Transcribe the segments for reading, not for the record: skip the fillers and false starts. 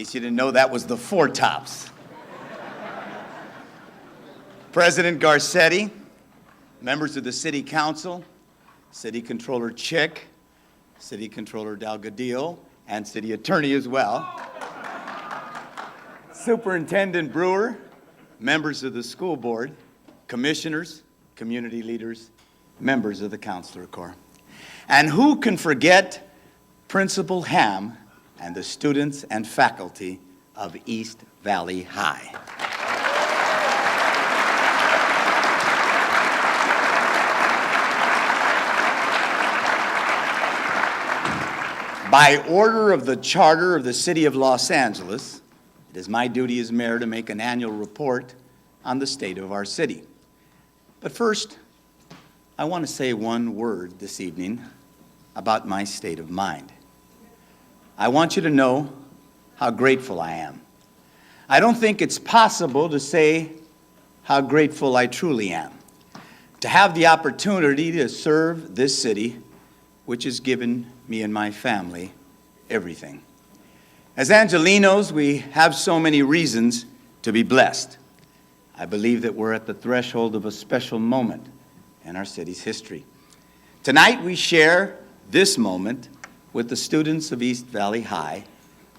case you didn't know, that was the Four Tops. President Garcetti, members of the City Council, City Controller Chick, City Controller Delgadillo, and City Attorney as well, Superintendent Brewer, members of the school board, commissioners, community leaders, members of the Counselor Corps. And who can forget Principal Ham and the students and faculty of East Valley High. By order of the Charter of the City of Los Angeles, it is my duty as mayor to make an annual report on the state of our city. But first, I want to say one word this evening about my state of mind. I want you to know how grateful I am. I don't think it's possible to say how grateful I truly am to have the opportunity to serve this city, which has given me and my family everything. As Angelenos, we have so many reasons to be blessed. I believe that we're at the threshold of a special moment in our city's history. Tonight we share this moment with the students of East Valley High,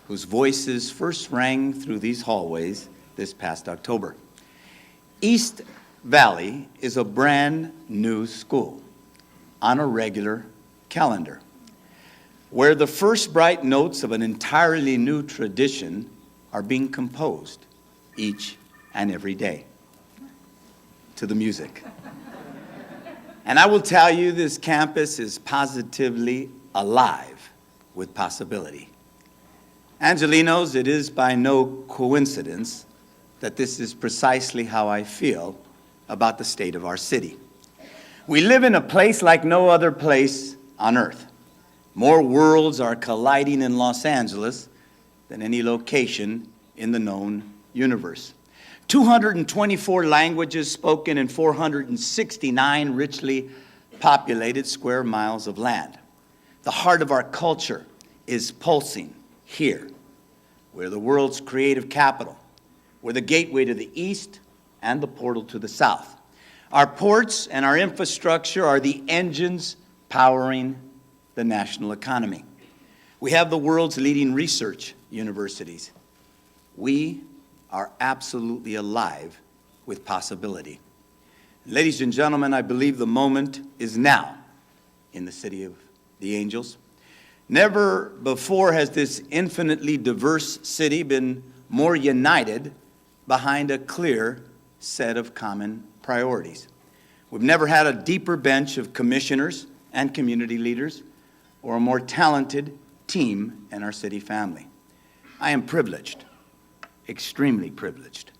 whose voices first rang through these hallways this past October. East Valley is a brand new school on a regular calendar, where the first bright notes of an entirely new tradition are being composed each and every day to the music. And I will tell you, this campus is positively alive with possibility. Angelenos, it is by no coincidence that this is precisely how I feel about the state of our city. We live in a place like no other place on earth. More worlds are colliding in Los Angeles than any location in the known universe. 224 languages spoken in 469 richly populated square miles of land. The heart of our culture is pulsing here. We're the world's creative capital. We're the gateway to the east and the portal to the south. Our ports and our infrastructure are the engines powering the national economy. We have the world's leading research universities. We are absolutely alive with possibility. Ladies and gentlemen, I believe the moment is now in the city of the Angels. Never before has this infinitely diverse city been more united behind a clear set of common priorities. We've never had a deeper bench of commissioners and community leaders or a more talented team in our city family. I am privileged, extremely privileged,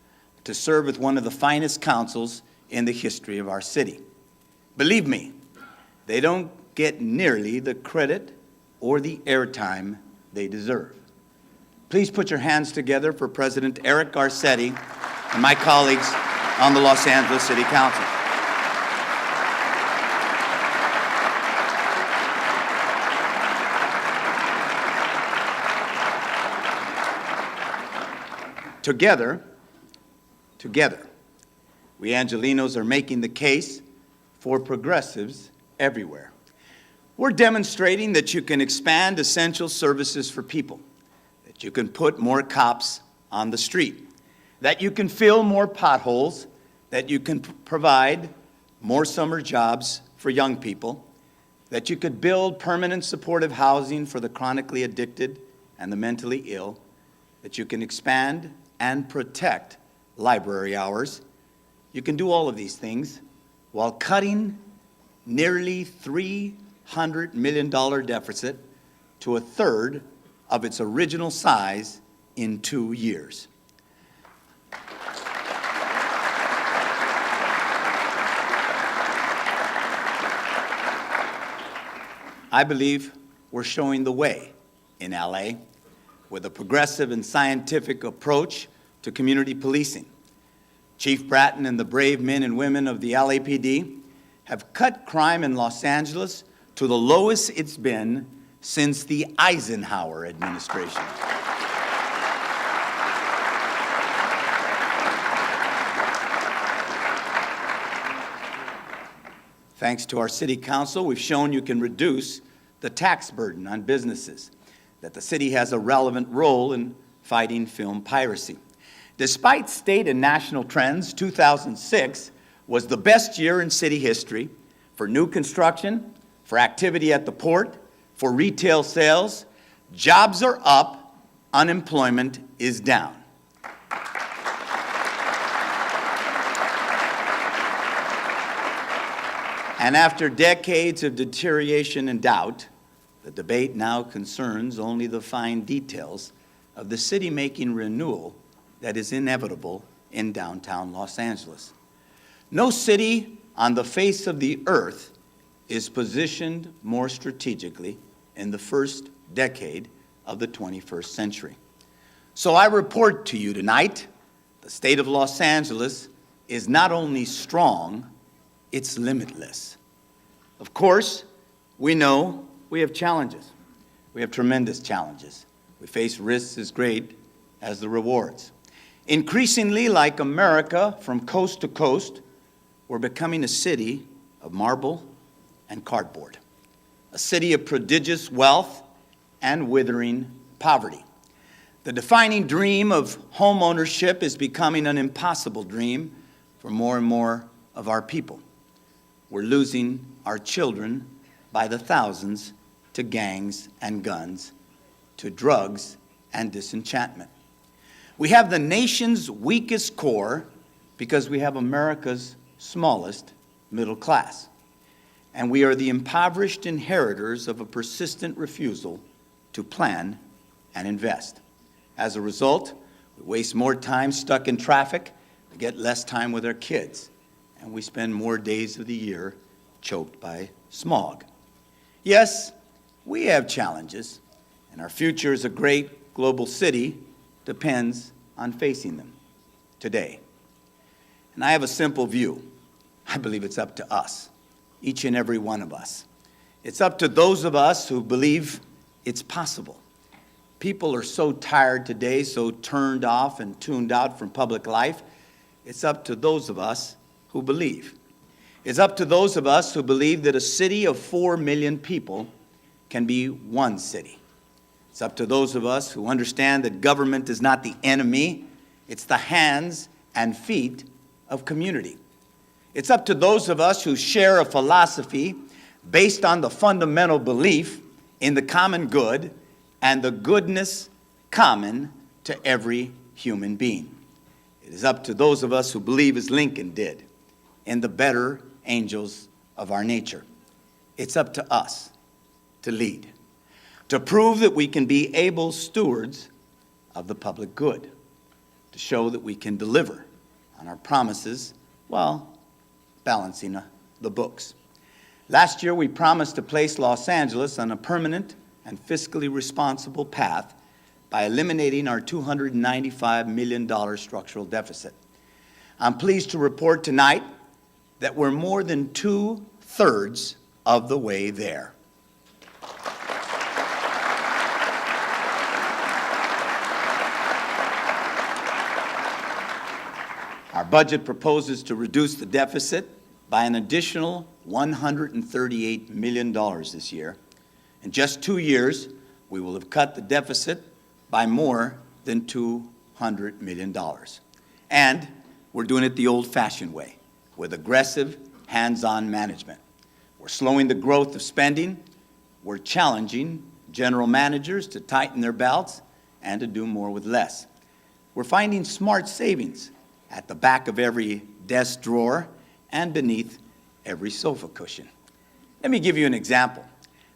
to serve with one of the finest councils in the history of our city. Believe me, they don't get nearly the credit or the airtime they deserve. Please put your hands together for President Eric Garcetti and my colleagues on the Los Angeles City Council. Together, we Angelenos are making the case for progressives everywhere. We're demonstrating that you can expand essential services for people, that you can put more cops on the street, that you can fill more potholes, that you can provide more summer jobs for young people, that you could build permanent supportive housing for the chronically addicted and the mentally ill, that you can expand and protect library hours. You can do all of these things while cutting nearly $300 million deficit to a third of its original size in 2 years. I believe we're showing the way in LA with a progressive and scientific approach to community policing. Chief Bratton and the brave men and women of the LAPD have cut crime in Los Angeles to the lowest it's been since the Eisenhower administration. Thanks to our City Council, we've shown you can reduce the tax burden on businesses, that the city has a relevant role in fighting film piracy. Despite state and national trends, 2006 was the best year in city history for new construction, for activity at the port, for retail sales. Jobs are up, unemployment is down. And after decades of deterioration and doubt, the debate now concerns only the fine details of the city-making renewal that is inevitable in downtown Los Angeles. No city on the face of the earth is positioned more strategically in the first decade of the 21st century. So I report to you tonight, the state of Los Angeles is not only strong, it's limitless. Of course, we know we have challenges. We have tremendous challenges. We face risks as great as the rewards. Increasingly, like America, from coast to coast, we're becoming a city of marble and cardboard, a city of prodigious wealth and withering poverty. The defining dream of home ownership is becoming an impossible dream for more and more of our people. We're losing our children by the thousands to gangs and guns, to drugs and disenchantment. We have the nation's weakest core because we have America's smallest middle class. And we are the impoverished inheritors of a persistent refusal to plan and invest. As a result, we waste more time stuck in traffic, we get less time with our kids, and we spend more days of the year choked by smog. Yes, we have challenges, and our future as a great global city depends on facing them today. And I have a simple view. I believe it's up to us, each and every one of us. It's up to those of us who believe it's possible. People are so tired today, so turned off and tuned out from public life. It's up to those of us who believe. It's up to those of us who believe that a city of 4 million people can be one city. It's up to those of us who understand that government is not the enemy, it's the hands and feet of community. It's up to those of us who share a philosophy based on the fundamental belief in the common good and the goodness common to every human being. It is up to those of us who believe as Lincoln did in the better angels of our nature. It's up to us to lead, to prove that we can be able stewards of the public good, to show that we can deliver on our promises while balancing the books. Last year, we promised to place Los Angeles on a permanent and fiscally responsible path by eliminating our $295 million structural deficit. I'm pleased to report tonight that we're more than 2/3 of the way there. Our budget proposes to reduce the deficit by an additional $138 million this year. In just 2 years, we will have cut the deficit by more than $200 million. And we're doing it the old-fashioned way, with aggressive, hands-on management. We're slowing the growth of spending. We're challenging general managers to tighten their belts and to do more with less. We're finding smart savings at the back of every desk drawer and beneath every sofa cushion. Let me give you an example.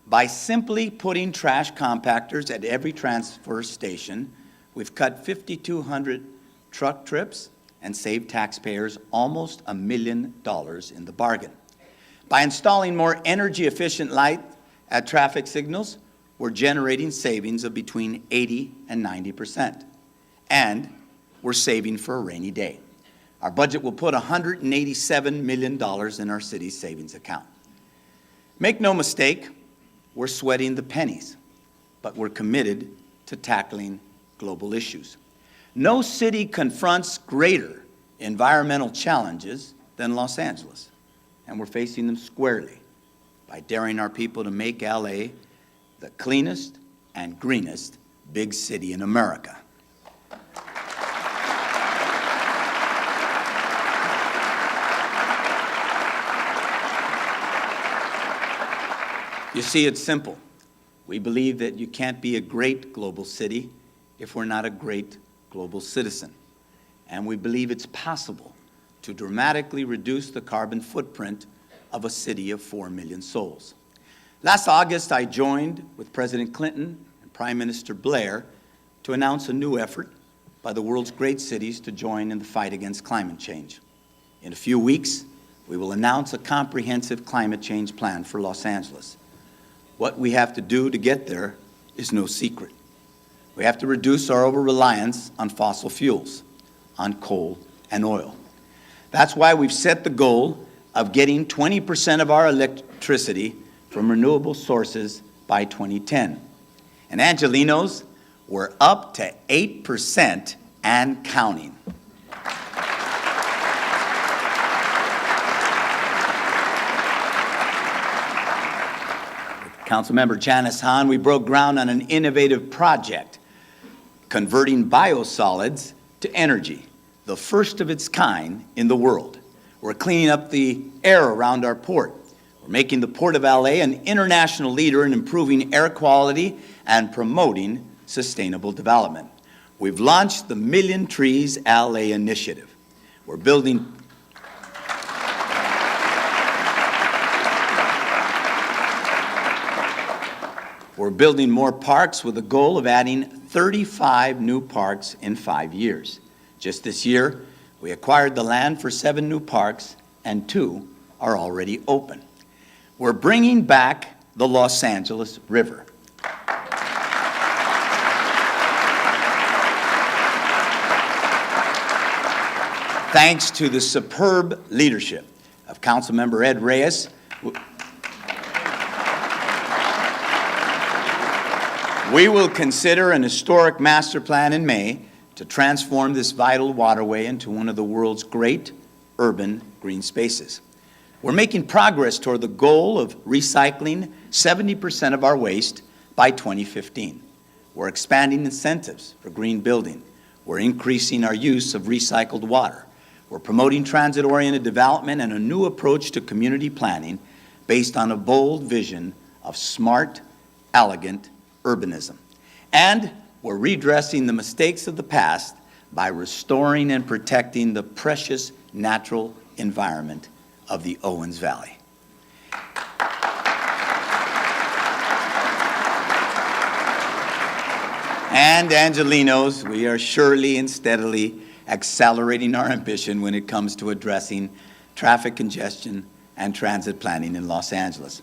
By simply putting trash compactors at every transfer station, we've cut 5,200 truck trips and saved taxpayers almost $1 million in the bargain. By installing more energy-efficient light at traffic signals, we're generating savings of between 80 and 90%. And we're saving for a rainy day. Our budget will put $187 million in our city's savings account. Make no mistake, we're sweating the pennies, but we're committed to tackling global issues. No city confronts greater environmental challenges than Los Angeles. and we're facing them squarely by daring our people to make LA the cleanest and greenest big city in America. You see, it's simple. We believe that you can't be a great global city if we're not a great global citizen. And we believe it's possible to dramatically reduce the carbon footprint of a city of 4 million souls. Last August, I joined with President Clinton and Prime Minister Blair to announce a new effort by the world's great cities to join in the fight against climate change. In a few weeks, we will announce a comprehensive climate change plan for Los Angeles. What we have to do to get there is no secret. We have to reduce our over-reliance on fossil fuels, on coal and oil. That's why we've set the goal of getting 20% of our electricity from renewable sources by 2010. And Angelenos, we're up to 8% and counting. Councilmember Janice Hahn, we broke ground on an innovative project converting biosolids to energy, the first of its kind in the world. We're cleaning up the air around our port. We're making the Port of LA an international leader in improving air quality and promoting sustainable development. We've launched the Million Trees LA initiative. We're building more parks with a goal of adding 35 new parks in 5 years. Just this year, we acquired the land for 7 new parks, and 2 are already open. We're bringing back the Los Angeles River. Thanks to the superb leadership of Councilmember Ed Reyes, we will consider an historic master plan in May to transform this vital waterway into one of the world's great urban green spaces. We're making progress toward the goal of recycling 70% of our waste by 2015. We're expanding incentives for green building. We're increasing our use of recycled water. We're promoting transit-oriented development and a new approach to community planning based on a bold vision of smart, elegant urbanism. And we're redressing the mistakes of the past by restoring and protecting the precious natural environment of the Owens Valley. And Angelenos, we are surely and steadily accelerating our ambition when it comes to addressing traffic congestion and transit planning in Los Angeles.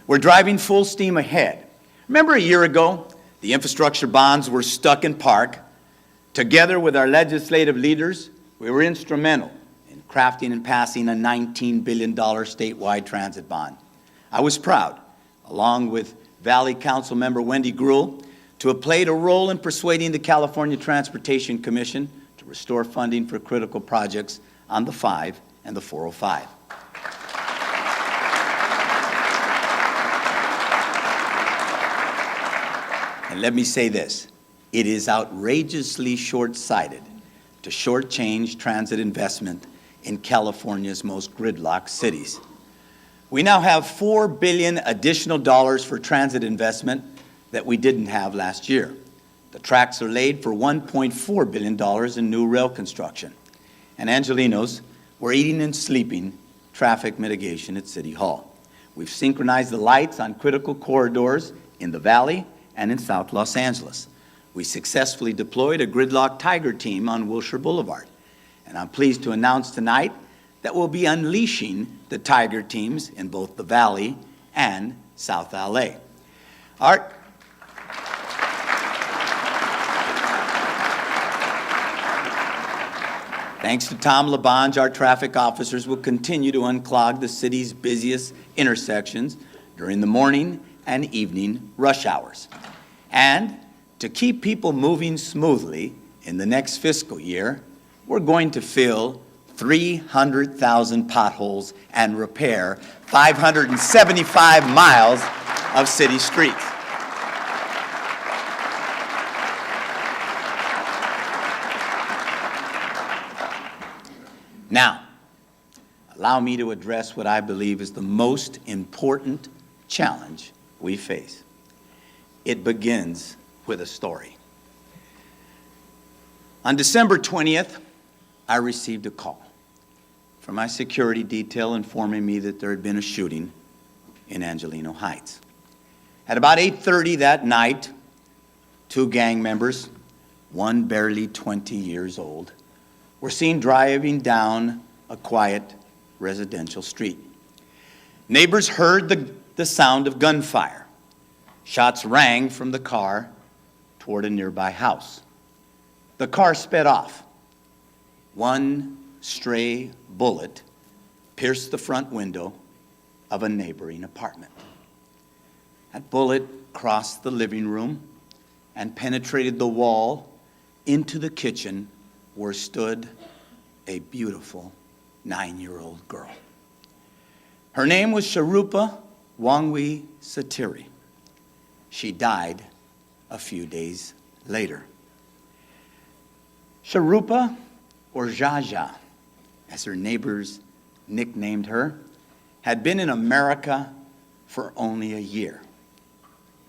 We're driving full steam ahead. Remember a year ago, the infrastructure bonds were stuck in park. Together with our legislative leaders, we were instrumental in crafting and passing a $19 billion statewide transit bond. I was proud, along with Valley Council member Wendy Gruhl, to have played a role in persuading the California Transportation Commission to restore funding for critical projects on the 5 and the 405. And let me say this, it is outrageously short-sighted to shortchange transit investment in California's most gridlocked cities. We now have $4 billion additional dollars for transit investment that we didn't have last year. The tracks are laid for $1.4 billion in new rail construction. And Angelenos, we're eating and sleeping traffic mitigation at City Hall. We've synchronized the lights on critical corridors in the Valley and in South Los Angeles. We successfully deployed a gridlock Tiger team on Wilshire Boulevard. And I'm pleased to announce tonight that we'll be unleashing the Tiger teams in both the Valley and South LA. Thanks to Tom LaBonge, our traffic officers will continue to unclog the city's busiest intersections during the morning and evening rush hours. And to keep people moving smoothly in the next fiscal year, we're going to fill 300,000 potholes and repair 575 miles of city streets. Now, allow me to address what I believe is the most important challenge we face. It begins with a story. On December 20th, I received a call from my security detail informing me that there had been a shooting in Angelino Heights. At about 8:30 that night, two gang members, one barely 20 years old, were seen driving down a quiet residential street. Neighbors heard the sound of gunfire. Shots rang from the car toward a nearby house. The car sped off. One stray bullet pierced the front window of a neighboring apartment. That bullet crossed the living room and penetrated the wall into the kitchen where stood a beautiful 9-year-old girl. Her name was Sharupa Wangwi Satiri. She died a few days later. Sharupa, or Jaja, as her neighbors nicknamed her, had been in America for only a year.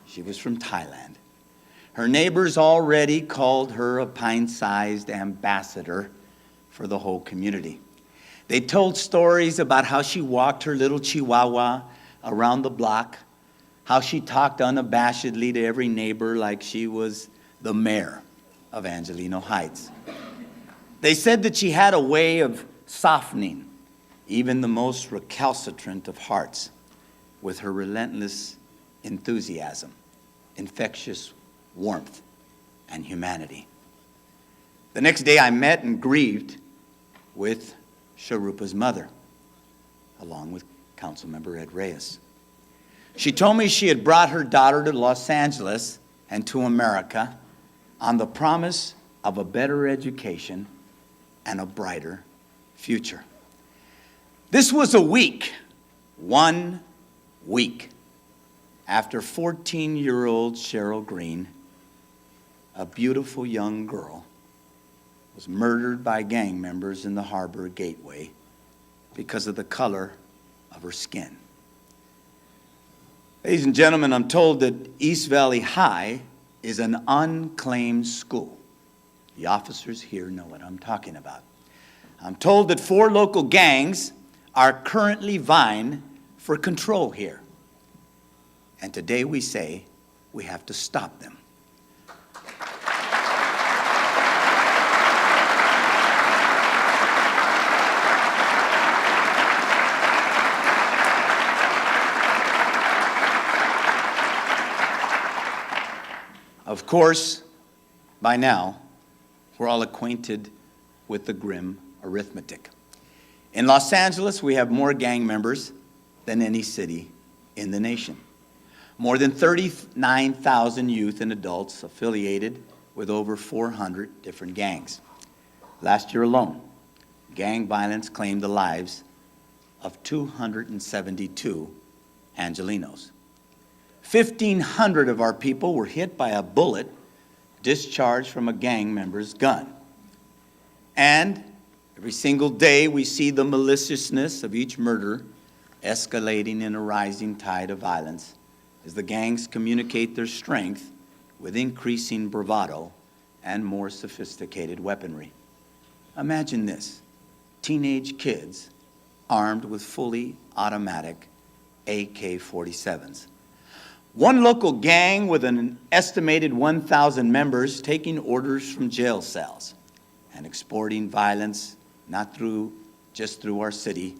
She was from Thailand. Her neighbors already called her a pint-sized ambassador for the whole community. They told stories about how she walked her little chihuahua around the block, how she talked unabashedly to every neighbor like she was the mayor of Angelino Heights. They said that she had a way of softening even the most recalcitrant of hearts with her relentless enthusiasm, infectious warmth, and humanity. The next day I met and grieved with Sharupa's mother, along with Councilmember Ed Reyes. She told me she had brought her daughter to Los Angeles and to America on the promise of a better education and a brighter future. This was a week, 1 week, after 14-year-old Cheryl Green, a beautiful young girl, was murdered by gang members in the Harbor Gateway because of the color of her skin. Ladies and gentlemen, I'm told that East Valley High is an unclaimed school. The officers here know what I'm talking about. I'm told that 4 local gangs are currently vying for control here. And today we say we have to stop them. Of course, by now, we're all acquainted with the grim arithmetic. In Los Angeles, we have more gang members than any city in the nation. More than 39,000 youth and adults affiliated with over 400 different gangs. Last year alone, gang violence claimed the lives of 272 Angelinos. 1,500 of our people were hit by a bullet discharged from a gang member's gun. And every single day we see the maliciousness of each murder escalating in a rising tide of violence as the gangs communicate their strength with increasing bravado and more sophisticated weaponry. Imagine this: teenage kids armed with fully automatic AK-47s. One local gang with an estimated 1,000 members taking orders from jail cells and exporting violence not just through our city,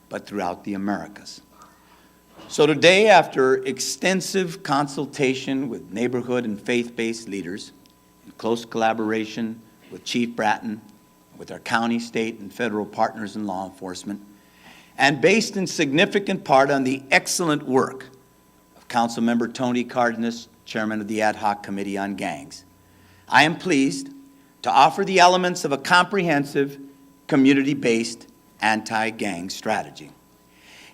but throughout the Americas. So today, after extensive consultation with neighborhood and faith-based leaders, in close collaboration with Chief Bratton, with our county, state, and federal partners in law enforcement, and based in significant part on the excellent work of Councilmember Tony Cardenas, Chairman of the Ad Hoc Committee on Gangs, I am pleased to offer the elements of a comprehensive community-based anti-gang strategy.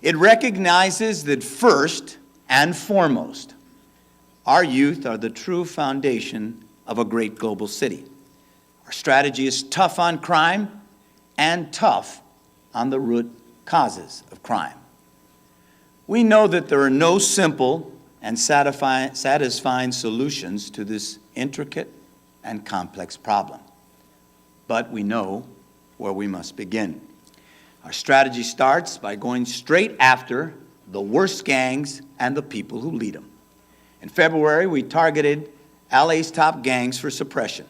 It recognizes that first and foremost, our youth are the true foundation of a great global city. Our strategy is tough on crime and tough on the root causes of crime. We know that there are no simple and satisfying solutions to this intricate and complex problem, but we know where we must begin. Our strategy starts by going straight after the worst gangs and the people who lead them. In February, we targeted LA's top gangs for suppression.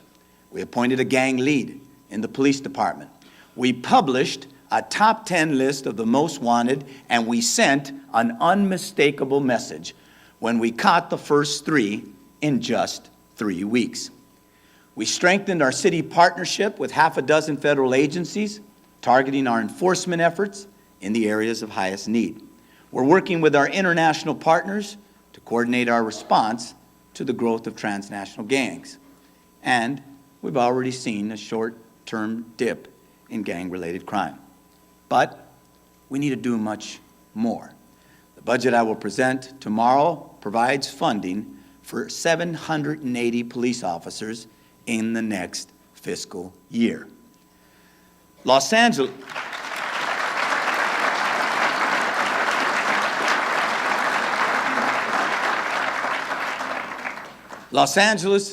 We appointed a gang lead in the police department. We published a top 10 list of the most wanted, and we sent an unmistakable message when we caught the first 3 in just 3 weeks. We strengthened our city partnership with half a dozen federal agencies, targeting our enforcement efforts in the areas of highest need. We're working with our international partners to coordinate our response to the growth of transnational gangs. And we've already seen a short-term dip in gang-related crime. But we need to do much more. The budget I will present tomorrow provides funding for 780 police officers in the next fiscal year. Los Angeles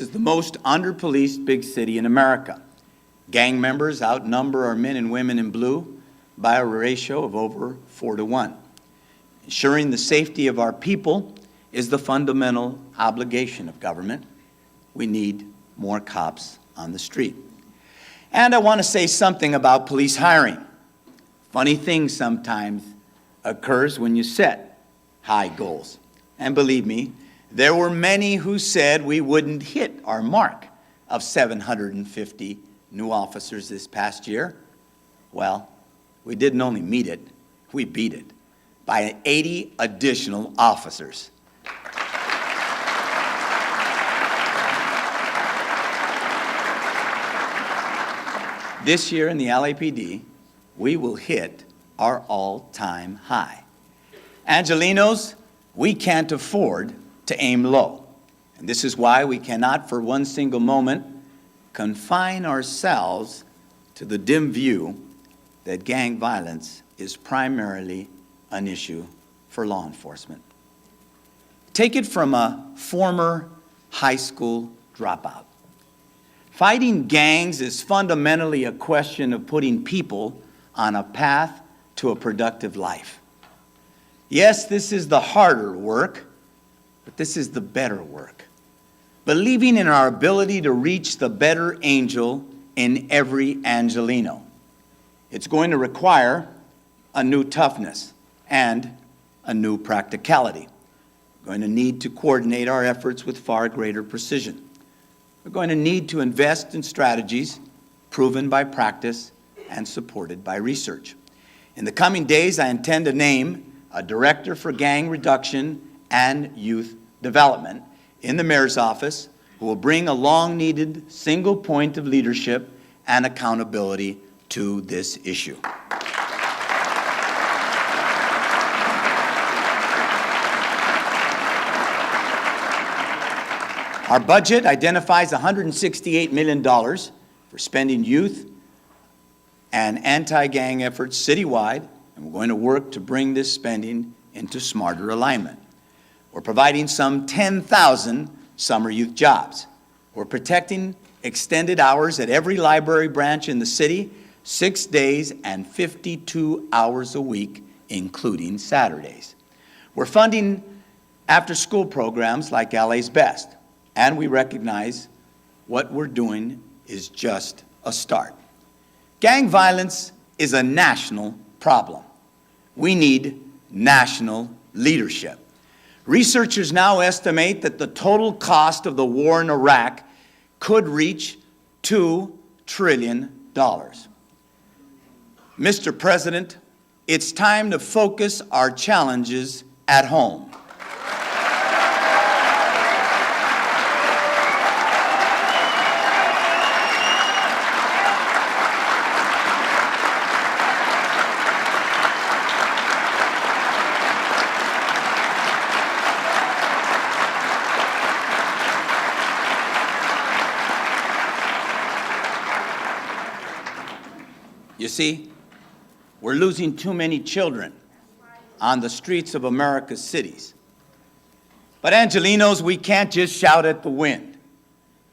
is the most under-policed big city in America. Gang members outnumber our men and women in blue by a ratio of over 4 to 1. Ensuring the safety of our people is the fundamental obligation of government. We need more cops on the street. And I want to say something about police hiring. Funny things sometimes occurs when you set high goals. And believe me, there were many who said we wouldn't hit our mark of 750 new officers this past year. Well, we didn't only meet it, we beat it by 80 additional officers. This year in the LAPD, we will hit our all-time high. Angelenos, we can't afford to aim low. And this is why we cannot for one single moment confine ourselves to the dim view that gang violence is primarily an issue for law enforcement. Take it from a former high school dropout. Fighting gangs is fundamentally a question of putting people on a path to a productive life. Yes, this is the harder work, but this is the better work. Believing in our ability to reach the better angel in every Angeleno. It's going to require a new toughness and a new practicality. We're going to need to coordinate our efforts with far greater precision. We're going to need to invest in strategies proven by practice and supported by research. In the coming days, I intend to name a director for gang reduction and youth development in the mayor's office who will bring a long-needed single point of leadership and accountability to this issue. Our budget identifies $168 million for spending youth and anti-gang efforts citywide, and we're going to work to bring this spending into smarter alignment. We're providing some 10,000 summer youth jobs. We're protecting extended hours at every library branch in the city, 6 days and 52 hours a week, including Saturdays. We're funding after-school programs like LA's Best. And we recognize what we're doing is just a start. Gang violence is a national problem. We need national leadership. Researchers now estimate that the total cost of the war in Iraq could reach $2 trillion. Mr. President, it's time to focus our challenges at home. see, we're losing too many children on the streets of America's cities. But Angelenos, we can't just shout at the wind.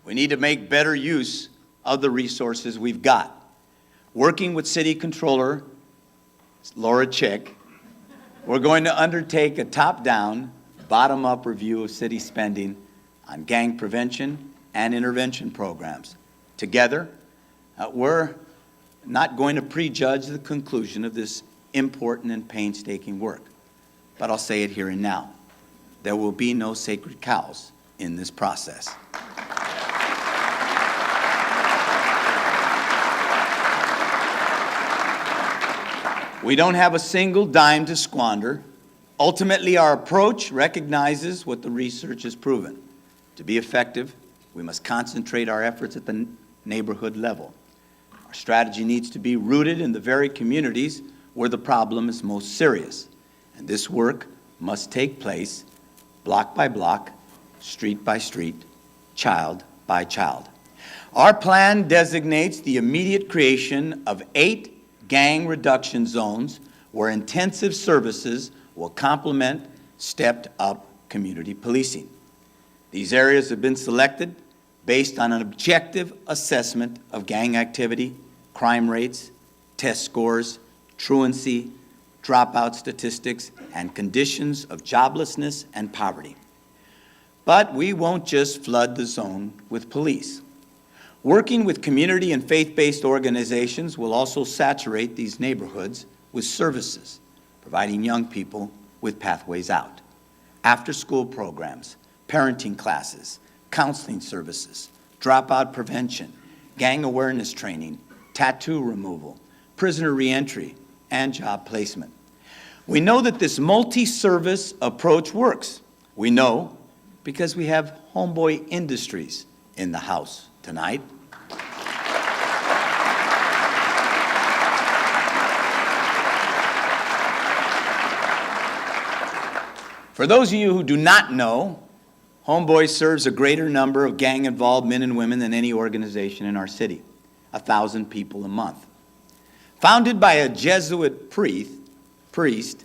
We need to make better use of the resources we've got. Working with City Controller Laura Chick, we're going to undertake a top-down, bottom-up review of city spending on gang prevention and intervention programs. Together, we're not going to prejudge the conclusion of this important and painstaking work. But I'll say it here and now. There will be no sacred cows in this process. We don't have a single dime to squander. Ultimately, our approach recognizes what the research has proven. To be effective, we must concentrate our efforts at the neighborhood level. Our strategy needs to be rooted in the very communities where the problem is most serious. And this work must take place block by block, street by street, child by child. Our plan designates the immediate creation of 8 gang reduction zones where intensive services will complement stepped-up community policing. These areas have been selected based on an objective assessment of gang activity, crime rates, test scores, truancy, dropout statistics, and conditions of joblessness and poverty. But we won't just flood the zone with police. Working with community and faith-based organizations will also saturate these neighborhoods with services, providing young people with pathways out. After-school programs, parenting classes, counseling services, dropout prevention, gang awareness training, tattoo removal, prisoner reentry, and job placement. We know that this multi-service approach works. We know because we have Homeboy Industries in the house tonight. For those of you who do not know, Homeboy serves a greater number of gang-involved men and women than any organization in our city, 1,000 people a month. Founded by a Jesuit priest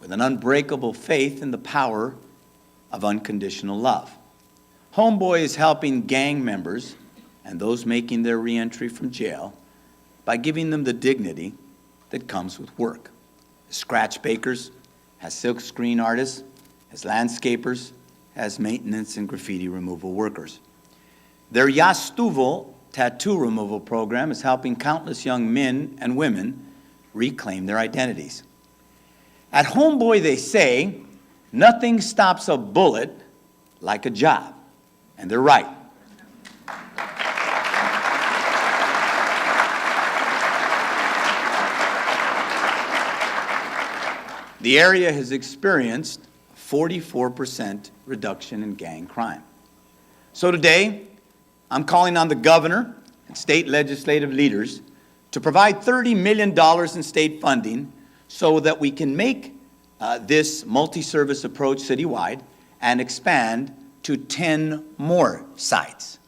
with an unbreakable faith in the power of unconditional love. Homeboy is helping gang members and those making their reentry from jail by giving them the dignity that comes with work. As scratch bakers, as silkscreen artists, as landscapers, as maintenance and graffiti removal workers. Their Yastuvo tattoo removal program is helping countless young men and women reclaim their identities. At Homeboy, they say, nothing stops a bullet like a job. And they're right. The area has experienced a 44% reduction in gang crime. So today, I'm calling on the governor and state legislative leaders to provide $30 million in state funding so that we can make this multi-service approach citywide and expand to 10 more sites.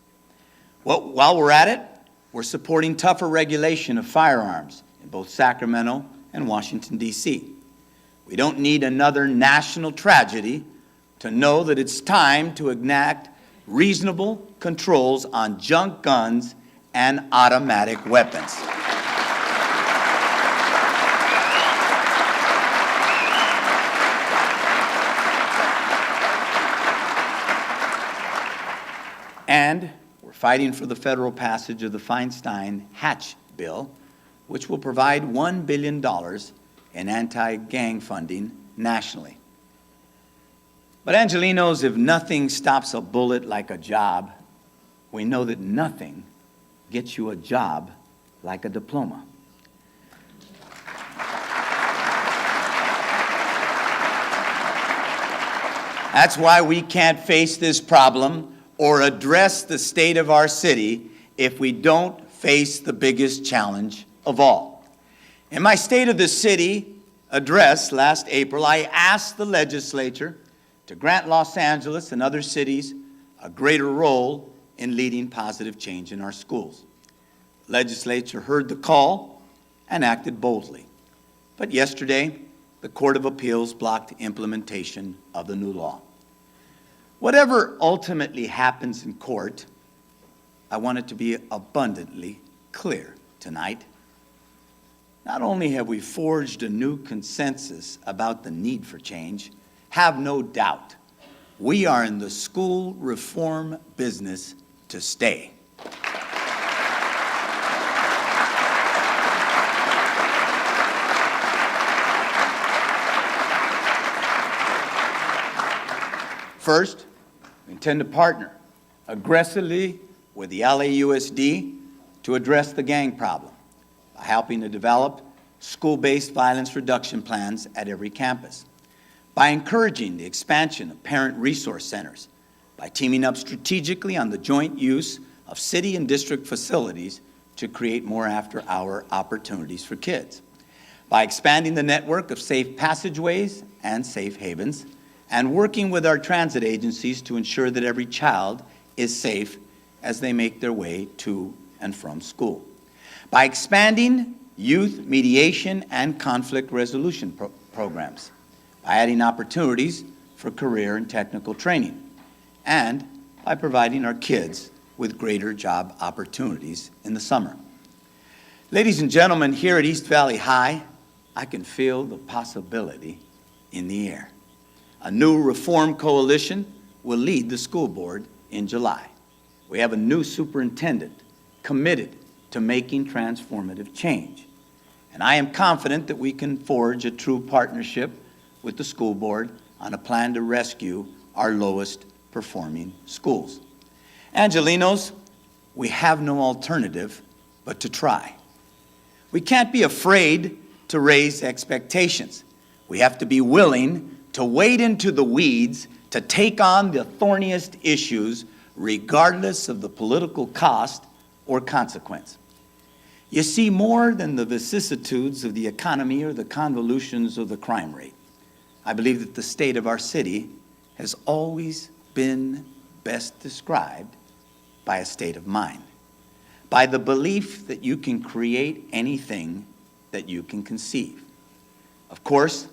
Well, while we're at it, we're supporting tougher regulation of firearms in both Sacramento and Washington, D.C. We don't need another national tragedy to know that it's time to enact reasonable controls on junk guns and automatic weapons. And we're fighting for the federal passage of the Feinstein-Hatch bill, which will provide $1 billion in anti-gang funding nationally. But Angelenos, if nothing stops a bullet like a job, we know that nothing gets you a job like a diploma. That's why we can't face this problem or address the state of our city if we don't face the biggest challenge of all. In my State of the City address last April, I asked the legislature to grant Los Angeles and other cities a greater role in leading positive change in our schools. The legislature heard the call and acted boldly. But yesterday, the Court of Appeals blocked implementation of the new law. Whatever ultimately happens in court, I want it to be abundantly clear tonight. Not only have we forged a new consensus about the need for change, have no doubt, we are in the school reform business to stay. First, we intend to partner aggressively with the LAUSD to address the gang problem by helping to develop school-based violence reduction plans at every campus, by encouraging the expansion of parent resource centers, by teaming up strategically on the joint use of city and district facilities to create more after-hour opportunities for kids, by expanding the network of safe passageways and safe havens, and working with our transit agencies to ensure that every child is safe as they make their way to and from school, by expanding youth mediation and conflict resolution programs, by adding opportunities for career and technical training, and by providing our kids with greater job opportunities in the summer. Ladies and gentlemen, here at East Valley High, I can feel the possibility in the air. A new reform coalition will lead the school board in July. We have a new superintendent committed to making transformative change. And I am confident that we can forge a true partnership with the school board on a plan to rescue our lowest performing schools. Angelenos, we have no alternative but to try. We can't be afraid to raise expectations. We have to be willing to wade into the weeds, to take on the thorniest issues, regardless of the political cost or consequence. You see, more than the vicissitudes of the economy or the convolutions of the crime rate, I believe that the state of our city has always been best described by a state of mind, by the belief that you can create anything that you can conceive. Of course,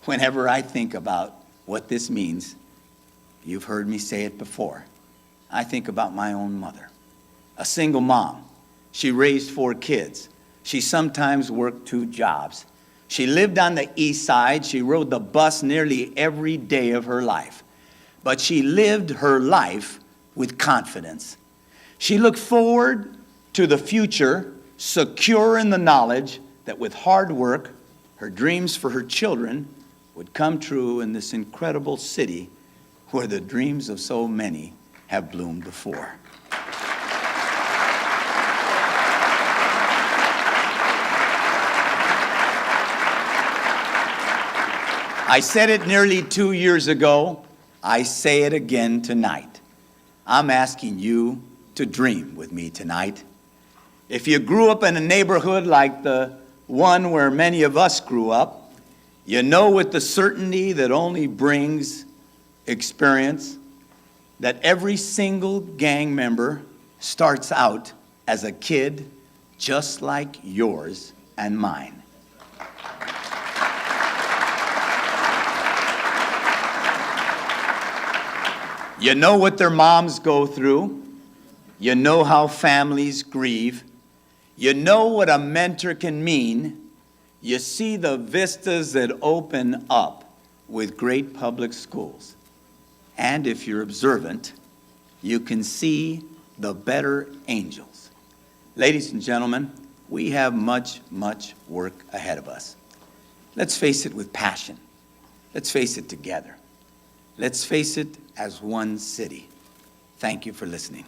whenever I think about what this means, you've heard me say it before, I think about my own mother, a single mom. She raised 4 kids. She sometimes worked 2 jobs. She lived on the east side. She rode the bus nearly every day of her life. But she lived her life with confidence. She looked forward to the future, secure in the knowledge that with hard work, her dreams for her children would come true in this incredible city where the dreams of so many have bloomed before. I said it nearly 2 years ago. I say it again tonight. I'm asking you to dream with me tonight. If you grew up in a neighborhood like the one where many of us grew up, you know with the certainty that only brings experience that every single gang member starts out as a kid just like yours and mine. You know what their moms go through. You know how families grieve. You know what a mentor can mean. You see the vistas that open up with great public schools. And if you're observant, you can see the better angels. Ladies and gentlemen, we have much, much work ahead of us. Let's face it with passion. Let's face it together. Let's face it as one city. Thank you for listening.